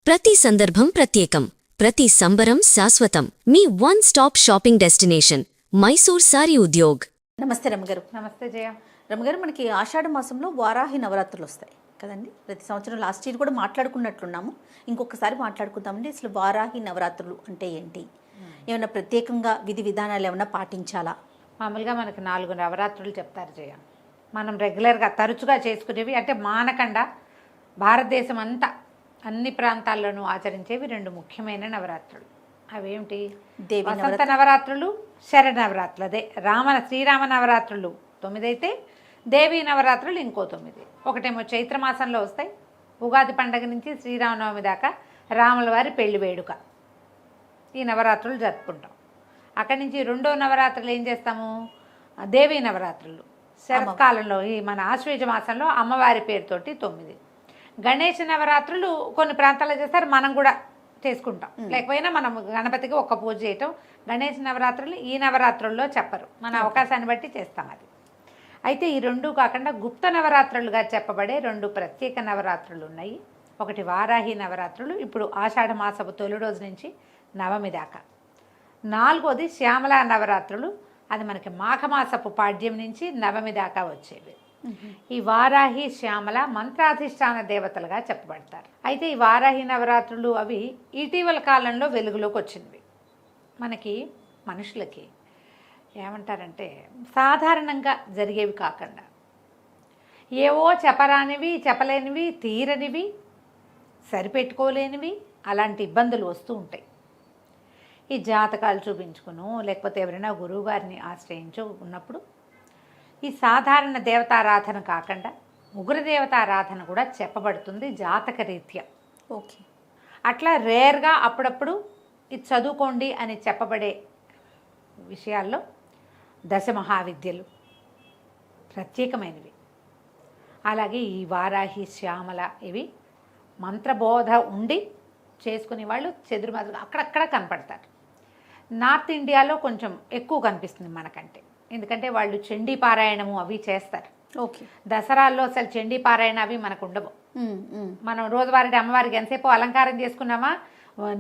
ప్రతి సందర్భం ప్రత్యేకం, ప్రతి సంబరం శాశ్వతం. మీ one stop shopping destination Mysore Saree Udyog. నమస్తే రమ్మగారు. నమస్తే జయ. రమ్మగారు, మనకి ఆషాఢ మాసంలో వారాహి నవరాత్రులు వస్తాయి కదండి. ప్రతి సంవత్సరం లాస్ట్ ఇయర్ కూడా మాట్లాడుకున్నట్లున్నాము. ఇంకొకసారి మాట్లాడుకుందామండి. అసలు వారాహి నవరాత్రులు అంటే ఏంటి? ఏమైనా ప్రత్యేకంగా విధి విధానాలు ఏమైనా పాటించాలా? మామూలుగా మనకు 4 నవరాత్రులు చెప్తారు జయ. మనం రెగ్యులర్గా తరచుగా చేసుకునేవి, అంటే మానకుండా భారతదేశం అంతా అన్ని ప్రాంతాల్లోనూ ఆచరించేవి 2 ముఖ్యమైన నవరాత్రులు. అవేమిటి? వసంత నవరాత్రులు, శరణ నవరాత్రులు. అదే శ్రీరామ నవరాత్రులు 9 అయితే దేవీ నవరాత్రులు ఇంకో 9. ఒకటేమో చైత్రమాసంలో వస్తాయి, ఉగాది పండగ నుంచి శ్రీరామనవమి దాకా రాముల వారి పెళ్లి వేడుక, ఈ నవరాత్రులు జరుపుకుంటాం. అక్కడి నుంచి 2వ నవరాత్రులు ఏం చేస్తాము? దేవీ నవరాత్రులు శరత్కాలంలో, ఈ మన ఆశ్వేజ మాసంలో అమ్మవారి పేరుతోటి 9. గణేష నవరాత్రులు కొన్ని ప్రాంతాల్లో చేస్తారు, మనం కూడా చేసుకుంటాం. లేకపోయినా మనం గణపతికి ఒక్క పూజ చేయటం. గణేష నవరాత్రులు ఈ నవరాత్రుల్లో చెప్పరు, మన అవకాశాన్ని బట్టి చేస్తాం అది. అయితే ఈ 2 కాకుండా గుప్త నవరాత్రులుగా చెప్పబడే 2 ప్రత్యేక నవరాత్రులు ఉన్నాయి. ఒకటి వారాహి నవరాత్రులు, ఇప్పుడు ఆషాఢ మాసపు తొలి రోజు నుంచి నవమి దాకా. 4వది శ్యామలా నవరాత్రులు, అది మనకి మాఘమాసపు పాడ్యం నుంచి నవమి దాకా వచ్చేవి. ఈ వారాహి శ్యామల మంత్రాధిష్టాన దేవతలుగా చెప్పబడతారు. అయితే ఈ వారాహి నవరాత్రులు అవి ఇటీవల కాలంలో వెలుగులోకి వచ్చినవి. మనకి మనుషులకి ఏమంటారంటే సాధారణంగా జరిగేవి కాకుండా ఏవో చెప్పరానివి, చెప్పలేనివి, తీరనివి, సరిపెట్టుకోలేనివి అలాంటి ఇబ్బందులు వస్తూ ఉంటాయి. ఈ జాతకాలు చూపించుకును, లేకపోతే ఎవరైనా గురువుగారిని ఆశ్రయించు ఉన్నప్పుడు ఈ సాధారణ దేవతారాధన కాకుండా ఉగ్రదేవతారాధన కూడా చెప్పబడుతుంది జాతక రీత్యా. ఓకే. అట్లా రేర్గా అప్పుడప్పుడు ఇది చదువుకోండి అని చెప్పబడే విషయాల్లో దశమహావిద్యలు ప్రత్యేకమైనవి. అలాగే ఈ వారాహి శ్యామల ఇవి మంత్రబోధ ఉండి చేసుకునే వాళ్ళు చెదురుమదురుగా అక్కడక్కడ కనపడతారు. నార్త్ ఇండియాలో కొంచెం ఎక్కువ కనిపిస్తుంది మనకంటే, ఎందుకంటే వాళ్ళు చండీ పారాయణము అవి చేస్తారు. ఓకే. దసరాల్లో అసలు చండీ పారాయణ అవి మనకు ఉండవు. మనం రోజువారీ అమ్మవారికి ఎంతసేపు అలంకారం చేసుకున్నామా,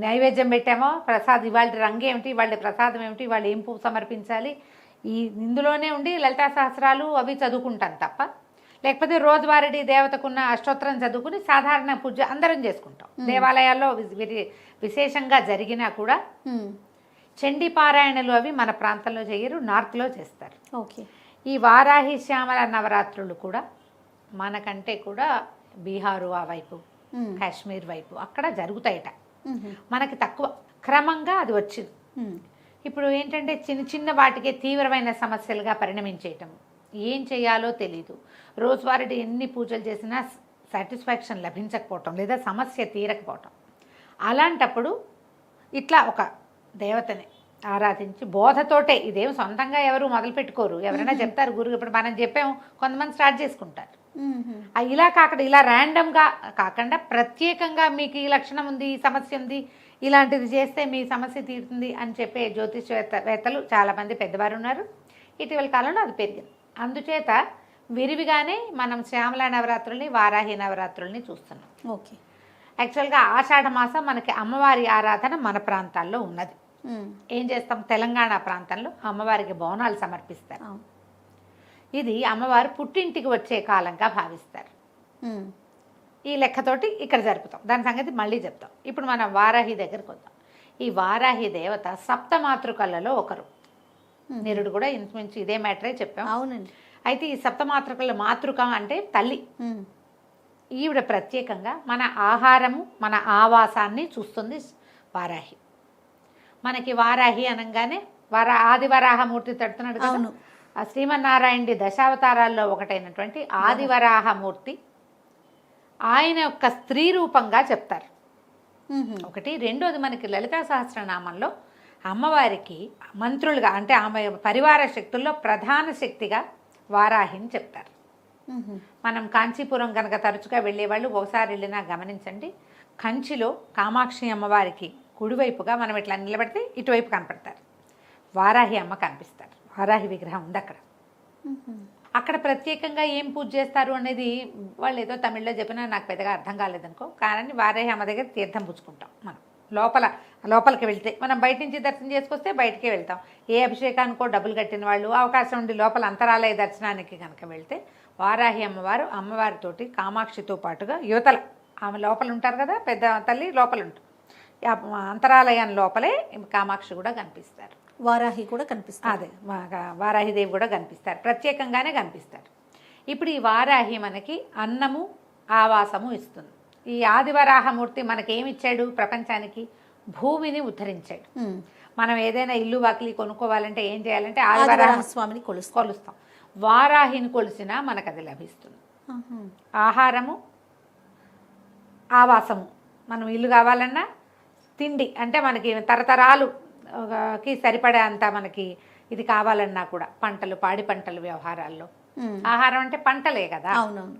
నైవేద్యం పెట్టామో, ప్రసాదం ఇవాళ రంగు ఏమిటి, వాళ్ళ ప్రసాదం ఏమిటి, వాళ్ళు ఏం పువ్వు సమర్పించాలి, ఇందులోనే ఉండి లలితా సహస్రాలు అవి చదువుకుంటాం తప్ప, లేకపోతే రోజువారీ దేవతకున్న అష్టోత్తరం చదువుకుని సాధారణ పూజ అందరం చేసుకుంటాం. దేవాలయాల్లో విశేషంగా జరిగినా కూడా చండీ పారాయణలు అవి మన ప్రాంతంలో చేయరు, నార్త్లో చేస్తారు. ఓకే. ఈ వారాహి శ్యామల నవరాత్రులు కూడా మనకంటే కూడా బీహారు ఆ వైపు, కాశ్మీర్ వైపు అక్కడ జరుగుతాయట. మనకి తక్కువ, క్రమంగా అది వచ్చింది. ఇప్పుడు ఏంటంటే చిన్న చిన్న వాటికే తీవ్రమైన సమస్యలుగా పరిణమించేయటం, ఏం చేయాలో తెలీదు. రోజువారీ ఎన్ని పూజలు చేసినా సాటిస్ఫాక్షన్ లభించకపోవటం, లేదా సమస్య తీరకపోవటం. అలాంటప్పుడు ఇట్లా ఒక దేవతని ఆరాధించి బోధతోటే, ఇదేం సొంతంగా ఎవరు మొదలు పెట్టుకోరు, ఎవరైనా చెప్తారు గురువు. ఇప్పుడు మనం చెప్పాము, కొంతమంది స్టార్ట్ చేసుకుంటారు. ఇలా కాకుండా, ఇలా ర్యాండమ్గా కాకుండా ప్రత్యేకంగా మీకు ఈ లక్షణం ఉంది, ఈ సమస్య ఉంది, ఇలాంటిది చేస్తే మీ సమస్య తీరుతుంది అని చెప్పే జ్యోతిష్వేత్తలు చాలామంది పెద్దవారు ఉన్నారు. ఇటీవల కాలంలో అది పెరిగింది. అందుచేత విరివిగానే మనం శ్యామలా నవరాత్రుల్ని, వారాహి నవరాత్రుల్ని చూస్తున్నాం. ఓకే. యాక్చువల్గా ఆషాఢ మాసం మనకి అమ్మవారి ఆరాధన మన ప్రాంతాల్లో ఉన్నది. ఏం చేస్తాం, తెలంగాణ ప్రాంతంలో అమ్మవారికి బోనాలు సమర్పిస్తారు. ఇది అమ్మవారు పుట్టింటికి వచ్చే కాలంగా భావిస్తారు. ఈ లెక్కతోటి ఇక్కడ జరుపుతాం. దాని సంగతి మళ్ళీ చెప్తాం. ఇప్పుడు మనం వారాహి దగ్గరికి వద్దాం. ఈ వారాహి దేవత సప్తమాతృకలలో ఒకరు. నిరుడు కూడా ఇంచుమించు ఇదే మ్యాటరే చెప్పాం. అవునండి. అయితే ఈ సప్తమాతృకల మాతృక అంటే తల్లి. ఈవిడ ప్రత్యేకంగా మన ఆహారము, మన ఆవాసాన్ని చూస్తుంది వారాహి. మనకి వారాహి అనగానే ఆదివరాహమూర్తి తడుతున్నాడు కదా, ఆ శ్రీమన్నారాయణుడి దశావతారాల్లో ఒకటైనటువంటి ఆదివరాహమూర్తి ఆయన యొక్క స్త్రీ రూపంగా చెప్తారు. ఒకటి. రెండోది, మనకి లలితా సహస్రనామంలో అమ్మవారికి మంత్రులుగా, అంటే ఆమె పరివార శక్తుల్లో ప్రధాన శక్తిగా వారాహిని చెప్తారు. మనం కాంచీపురం కనుక తరచుగా వెళ్ళేవాళ్ళు ఒకసారి వెళ్ళినా గమనించండి, కంచిలో కామాక్షి అమ్మవారికి కుడివైపుగా మనం ఇట్లా నిలబడితే ఇటువైపు కనపడతారు వారాహి అమ్మ కనిపిస్తారు. వారాహి విగ్రహం ఉంది అక్కడ. అక్కడ ప్రత్యేకంగా ఏం పూజ చేస్తారు అనేది వాళ్ళు ఏదో తమిళ్లో చెప్పినా నాకు పెద్దగా అర్థం కాలేదనుకో. కానీ వారాహి అమ్మ దగ్గర తీర్థం పుచ్చుకుంటాం మనం. లోపలికి వెళ్తే మనం బయట నుంచి దర్శనం చేసుకొస్తే బయటికే వెళ్తాం. ఏ అభిషేకానికో డబ్బులు కట్టిన వాళ్ళు అవకాశం ఉండి లోపల అంతరాలయ దర్శనానికి కనుక వెళ్తే వారాహి అమ్మవారితోటి కామాక్షితో పాటుగా యువతల ఆమె లోపల ఉంటారు కదా, పెద్ద తల్లి లోపల ఉంటారు. అంతరాలయం లోపలే కామాక్షి కూడా కనిపిస్తారు, వారాహి కూడా కనిపిస్తుంది. అదే వారాహిదేవి కూడా కనిపిస్తారు, ప్రత్యేకంగానే కనిపిస్తారు. ఇప్పుడు ఈ వారాహి మనకి అన్నము ఆవాసము ఇస్తుంది. ఈ ఆదివరాహమూర్తి మనకేమిచ్చాడు? ప్రపంచానికి భూమిని ఉద్ధరించాడు. మనం ఏదైనా ఇల్లు వాకిలి కొనుక్కోవాలంటే ఏం చేయాలంటే ఆదివరాహ స్వామిని కొలుస్తాం. వారాహిని కొలిసినా మనకు అది లభిస్తుంది. ఆహారము ఆవాసము, మనం ఇల్లు కావాలన్నా తిండి అంటే మనకి తరతరాలుకి సరిపడే అంత మనకి ఇది కావాలన్నా కూడా పంటలు, పాడి పంటలు వ్యవహారాల్లో ఆహారం అంటే పంటలే కదా. అవునవును.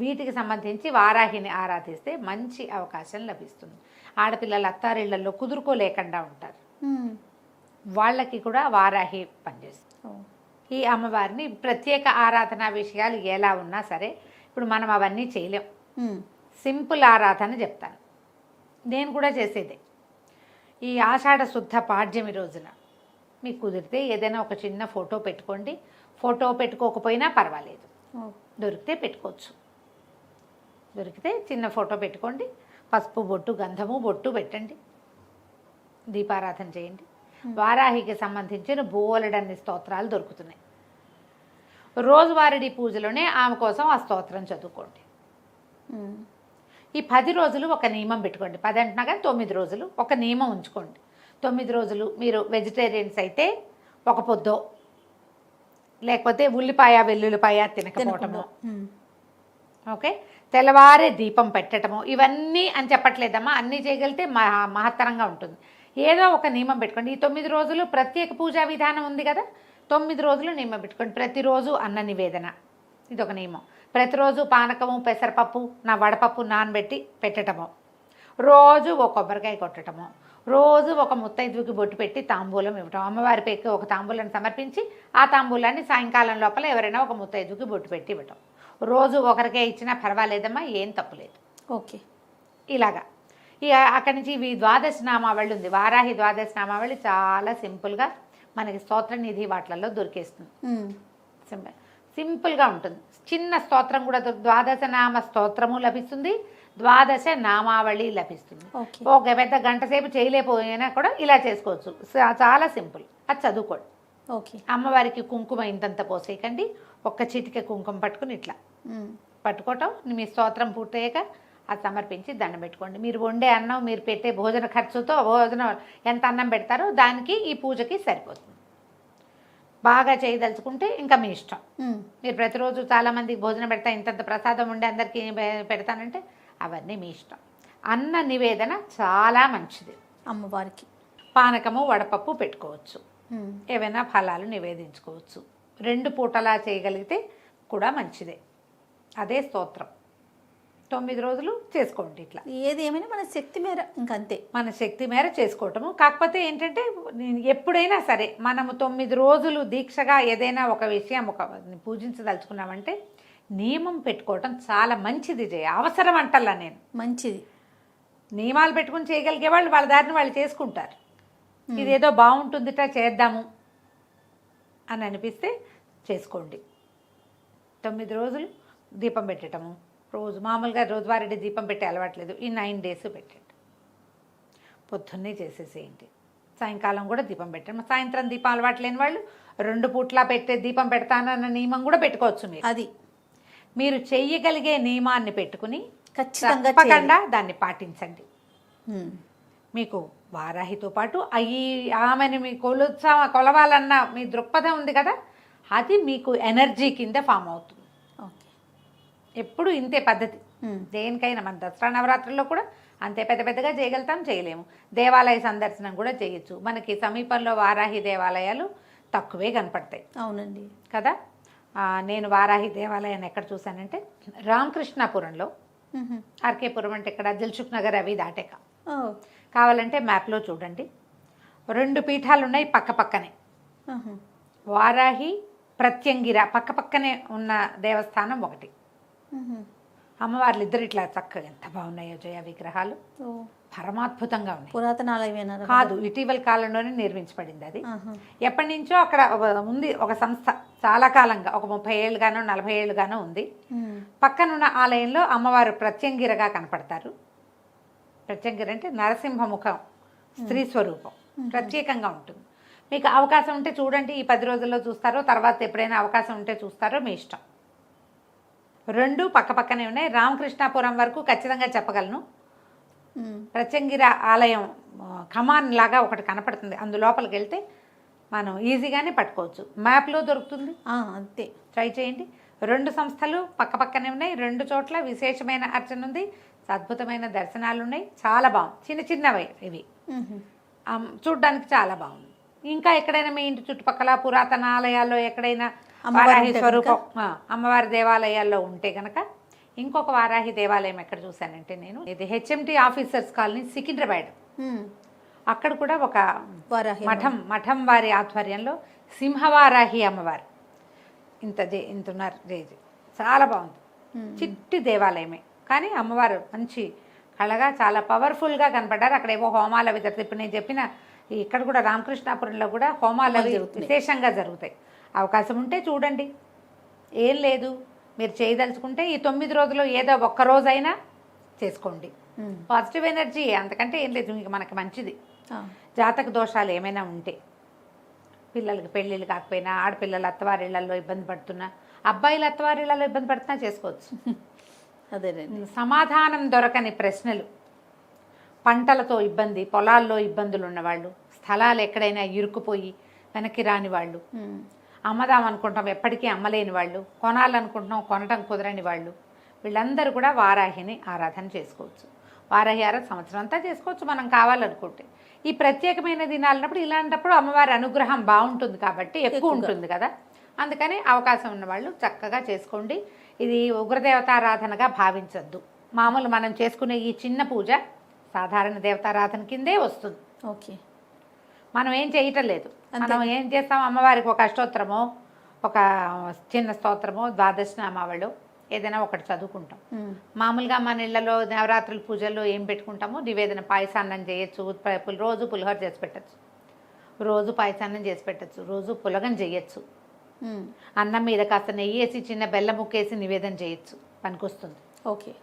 వీటికి సంబంధించి వారాహిని ఆరాధిస్తే మంచి అవకాశం లభిస్తుంది. ఆడపిల్లలు అత్తారిళ్లలో కుదురుకోలేకుండా ఉంటారు, వాళ్ళకి కూడా వారాహి పనిచేస్తుంది. ఈ అమ్మవారిని ప్రత్యేక ఆరాధన విషయాలు ఎలా ఉన్నా సరే ఇప్పుడు మనం అవన్నీ చేయలేం. సింపుల్ ఆరాధన చెప్తాను, నేను కూడా చేసేదే. ఈ ఆషాఢ శుద్ధ పాడ్యమి రోజున మీకు కుదిరితే ఏదైనా ఒక చిన్న ఫోటో పెట్టుకోండి. ఫోటో పెట్టుకోకపోయినా పర్వాలేదు, దొరికితే పెట్టుకోవచ్చు. దొరికితే చిన్న ఫోటో పెట్టుకోండి, పసుపు బొట్టు గంధము బొట్టు పెట్టండి, దీపారాధన చేయండి. వారాహికి సంబంధించిన బోలెడన్ని స్తోత్రాలు దొరుకుతున్నాయి. రోజువారీ పూజలోనే ఆమె కోసం ఆ స్తోత్రం చదువుకోండి. ఈ 10 రోజులు ఒక నియమం పెట్టుకోండి. 10 అంటున్నా కానీ 9 రోజులు ఒక నియమం ఉంచుకోండి. 9 రోజులు మీరు వెజిటేరియన్స్ అయితే ఒక పొద్దో, లేకపోతే ఉల్లిపాయ వెల్లుల్లిపాయ తినకపోవటము, ఓకే, తెల్లవారే దీపం పెట్టడము, ఇవన్నీ అని చెప్పట్లేదమ్మా. అన్నీ చేయగలిగితే మహత్తరంగా ఉంటుంది. ఏదో ఒక నియమం పెట్టుకోండి. ఈ 9 రోజులు ప్రత్యేక పూజా విధానం ఉంది కదా, 9 రోజులు నియమం పెట్టుకోండి. ప్రతిరోజు అన్న నివేదన, ఇది ఒక నియమం. ప్రతిరోజు పానకము, పెసరపప్పు, వడపప్పు నానబెట్టి పెట్టడము, రోజు ఒక కొబ్బరికాయ కొట్టడము, రోజు ఒక ముత్తైదువుకి బొట్టు పెట్టి తాంబూలం ఇవ్వటం. అమ్మవారి పేరుకి ఒక తాంబూలాన్ని సమర్పించి ఆ తాంబూలాన్ని సాయంకాలం లోపల ఎవరైనా ఒక ముత్తైదువుకి బొట్టు పెట్టి ఇవ్వటం. రోజు ఒకరికే ఇచ్చినా పర్వాలేదమ్మా, ఏం తప్పులేదు. ఓకే, ఇలాగా అక్కడి నుంచి ఇవి ద్వాదశ నామావళి ఉంది. వారాహి ద్వాదశ నామావళి చాలా సింపుల్గా మనకి స్తోత్ర నిధి వాటిలలో దొరికేస్తుంది. సింపుల్గా ఉంటుంది. చిన్న స్తోత్రం కూడా ద్వాదశ నామ స్తోత్రము లభిస్తుంది, ద్వాదశ నామావళి లభిస్తుంది. ఒక పెద్ద గంట సేపు చేయలేకపోయినా కూడా ఇలా చేసుకోవచ్చు. చాలా సింపుల్, అది చదువుకోండి. ఓకే. అమ్మవారికి కుంకుమ ఇంతంత పోసేయకండి, ఒక్క చిటిక కుంకుమ పట్టుకుని ఇట్లా పట్టుకోవటం. మీ స్తోత్రం పూర్తయ్యాక అది సమర్పించి దండం పెట్టుకోండి. మీరు వండే అన్నం, మీరు పెట్టే భోజన ఖర్చుతో భోజనం ఎంత అన్నం పెడతారో దానికి ఈ పూజకి సరిపోతుంది. బాగా చేయదలుచుకుంటే ఇంకా మీ ఇష్టం. మీరు ప్రతిరోజు చాలామందికి భోజనం పెడతా, ఇంతంత ప్రసాదం ఉండి అందరికీ పెడతానంటే అవన్నీ మీ ఇష్టం. అన్న నివేదన చాలా మంచిది. అమ్మవారికి పానకము వడపప్పు పెట్టుకోవచ్చు, ఏవైనా ఫలాలు నివేదించుకోవచ్చు. 2 పూటలా చేయగలిగితే కూడా మంచిదే. అదే స్తోత్రం 9 రోజులు చేసుకోండి. ఇట్లా ఏది ఏమైనా మన శక్తి మేర, ఇంకంతే మన శక్తి మేర చేసుకోవటము. కాకపోతే ఏంటంటే ఎప్పుడైనా సరే మనము 9 రోజులు దీక్షగా ఏదైనా ఒక విషయం పూజించదలుచుకున్నామంటే నియమం పెట్టుకోవటం చాలా మంచిది. అవసరం అంటల్లా నేను, మంచిది. నియమాలు పెట్టుకుని చేయగలిగే వాళ్ళు వాళ్ళ దారిని వాళ్ళు చేసుకుంటారు. ఇదేదో బాగుంటుందిట చేద్దాము అని అనిపిస్తే చేసుకోండి. 9 రోజులు దీపం పెట్టడము, రోజు మామూలుగా రోజువారీ దీపం పెట్టే అలవాట్లేదు, ఈ 9 డేస్ పెట్టండి. పొద్దున్నే చేసేసేయండి, సాయంకాలం కూడా దీపం పెట్టండి. సాయంత్రం దీపం అలవాటు లేని వాళ్ళు 2 పూట్లా పెట్టే దీపం పెడతానన్న నియమం కూడా పెట్టుకోవచ్చు. మీరు అది మీరు చెయ్యగలిగే నియమాన్ని పెట్టుకుని ఖచ్చితంగా దాన్ని పాటించండి. మీకు వారాహితో పాటు ఆమెను మీ కొలవాలన్న మీ దృక్పథం ఉంది కదా, అది మీకు ఎనర్జీ కింద ఫామ్ అవుతుంది. ఎప్పుడు ఇంతే పద్ధతి. దేనికైనా మన దసరా నవరాత్రుల్లో కూడా అంతే పెద్దగా చేయగలుగుతాం, చేయలేము. దేవాలయ సందర్శనం కూడా చేయొచ్చు. మనకి సమీపంలో వారాహి దేవాలయాలు తక్కువే కనపడతాయి. అవునండి కదా. నేను వారాహి దేవాలయాన్ని ఎక్కడ చూశానంటే రామకృష్ణాపురంలో, ఆర్కేపురం అంటే ఇక్కడ దిల్సుఖ్ నగర్ అవి దాటాక, కావాలంటే మ్యాప్లో చూడండి. 2 పీఠాలు ఉన్నాయి పక్క పక్కనే. వారాహి ప్రత్యంగిర పక్కపక్కనే ఉన్న దేవస్థానం ఒకటి. అమ్మవార్లు ఇద్దరు ఇట్లా చక్కగా ఎంత బాగున్నాయో జయ విగ్రహాలు, పరమాద్భుతంగా ఉన్నాయి. పురాతన ఆలయమేనా? కాదు, ఇటీవల కాలంలోనే నిర్మించబడింది అది. ఎప్పటి నుంచో అక్కడ ఉంది ఒక సంస్థ, చాలా కాలంగా, ఒక 30 ఏళ్ళుగానో 40 ఏళ్ళుగానో ఉంది. పక్కనున్న ఆలయంలో అమ్మవారు ప్రత్యంగిరగా కనపడతారు. ప్రత్యంగిర అంటే నరసింహముఖం, స్త్రీ స్వరూపం, ప్రత్యేకంగా ఉంటుంది. మీకు అవకాశం ఉంటే చూడండి, ఈ 10 రోజుల్లో చూస్తారో, తర్వాత ఎప్పుడైనా అవకాశం ఉంటే చూస్తారో మీ ఇష్టం. రెండు పక్కపక్కనే ఉన్నాయి. రామకృష్ణాపురం వరకు ఖచ్చితంగా చెప్పగలను. ప్రత్యంగిర ఆలయం కమాన్ లాగా ఒకటి కనపడుతుంది, అందులోపలికి వెళ్తే మనం ఈజీగానే పట్టుకోవచ్చు. మ్యాప్లో దొరుకుతుంది, అంతే, ట్రై చేయండి. 2 సంస్థలు పక్కపక్కనే ఉన్నాయి, 2 చోట్ల విశేషమైన అర్చన ఉంది, అద్భుతమైన దర్శనాలు ఉన్నాయి. చాలా బాగుంది, చిన్న చిన్నవి ఇవి, చూడ్డానికి చాలా బాగుంది. ఇంకా ఎక్కడైనా మీ ఇంటి చుట్టుపక్కల పురాతన ఆలయాల్లో ఎక్కడైనా వారాహి స్వరూపం అమ్మవారి దేవాలయాల్లో ఉంటే కనుక, ఇంకొక వారాహి దేవాలయం ఎక్కడ చూశానంటే నేను, ఇది హెచ్ఎంటీ ఆఫీసర్స్ కాలనీ సికింద్రాబాద్, అక్కడ కూడా ఒక మఠం వారి ఆధ్వర్యంలో సింహవారాహి అమ్మవారు ఇంతున్నారు జేజీ, చాలా బాగుంది. చిట్టి దేవాలయమే కానీ అమ్మవారు మంచి కళగా చాలా పవర్ఫుల్గా కనపడ్డారు. అక్కడ ఏవో హోమాలు అవి జరుగుతాయి. ఇప్పుడు నేను చెప్పిన ఇక్కడ కూడా రామకృష్ణాపురంలో కూడా హోమాలు అవి విశేషంగా జరుగుతాయి. అవకాశం ఉంటే చూడండి, ఏం లేదు, మీరు చేయదలుచుకుంటే ఈ 9 రోజుల్లో ఏదో ఒక్క రోజైనా చేసుకోండి. పాజిటివ్ ఎనర్జీ, అంతకంటే ఏం లేదు. ఇంక మనకి మంచిది. జాతక దోషాలు ఏమైనా ఉంటే, పిల్లలకి పెళ్ళిళ్ళు కాకపోయినా, ఆడపిల్లలు అత్తవారిళ్లలో ఇబ్బంది పడుతున్నా, అబ్బాయిలు అత్తవారిళ్లలో ఇబ్బంది పడుతున్నా చేసుకోవచ్చు. అదే సమాధానం దొరకని ప్రశ్నలు, పంటలతో ఇబ్బంది, పొలాల్లో ఇబ్బందులు ఉన్నవాళ్ళు, స్థలాలు ఎక్కడైనా ఇరుక్కుపోయి వెనక్కి రాని వాళ్ళు, అమ్మదాం అనుకుంటాం ఎప్పటికీ అమ్మలేని వాళ్ళు, కొనాలనుకుంటున్నాం కొనటం కుదరని వాళ్ళు, వీళ్ళందరూ కూడా వారాహిని ఆరాధన చేసుకోవచ్చు. వారాహి ఆరాధన సంవత్సరం అంతా చేసుకోవచ్చు మనం కావాలనుకుంటే. ఈ ప్రత్యేకమైన దినాలన్నప్పుడు, ఇలాంటప్పుడు అమ్మవారి అనుగ్రహం బాగుంటుంది కాబట్టి ఎక్కువ ఉంటుంది కదా, అందుకని అవకాశం ఉన్నవాళ్ళు చక్కగా చేసుకోండి. ఇది ఉగ్రదేవతారాధనగా భావించద్దు. మామూలు మనం చేసుకునే ఈ చిన్న పూజ సాధారణ దేవతారాధన కిందే వస్తుంది. ఓకే, మనం ఏం చేయటం లేదు. మనం ఏం చేస్తాం, అమ్మవారికి ఒక అష్టోత్తరమో, ఒక చిన్న స్తోత్రమో, ద్వాదశనామావళి ఏదైనా ఒకటి చదువుకుంటాం. మామూలుగా మన ఇళ్లలో నవరాత్రుల పూజల్లో ఏం పెట్టుకుంటామో, నివేదన పాయసాన్నం చేయొచ్చు, రోజు పులిహోర చేసి పెట్టచ్చు, రోజు పాయసాన్నం చేసి పెట్టచ్చు, రోజు పులగం చేయొచ్చు, అన్నం మీద కాస్త నెయ్యి వేసి చిన్న బెల్లం ముక్కేసి నివేదన చేయొచ్చు, పనికొస్తుంది. ఓకే,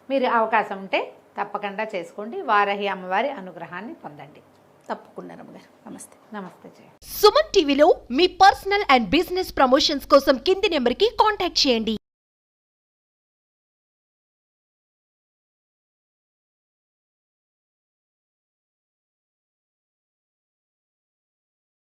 మీరు అవకాశం ఉంటే తప్పకుండా చేసుకోండి. వారాహి అమ్మవారి అనుగ్రహాన్ని పొందండి. తప్పకుండా రమ్మగారు. నమస్తే. నమస్తే జయ. సుమన్ టీవీలో మీ పర్సనల్ అండ్ బిజినెస్ ప్రమోషన్స్ కోసం కింది నెంబర్కి కాంటాక్ట్ చేయండి.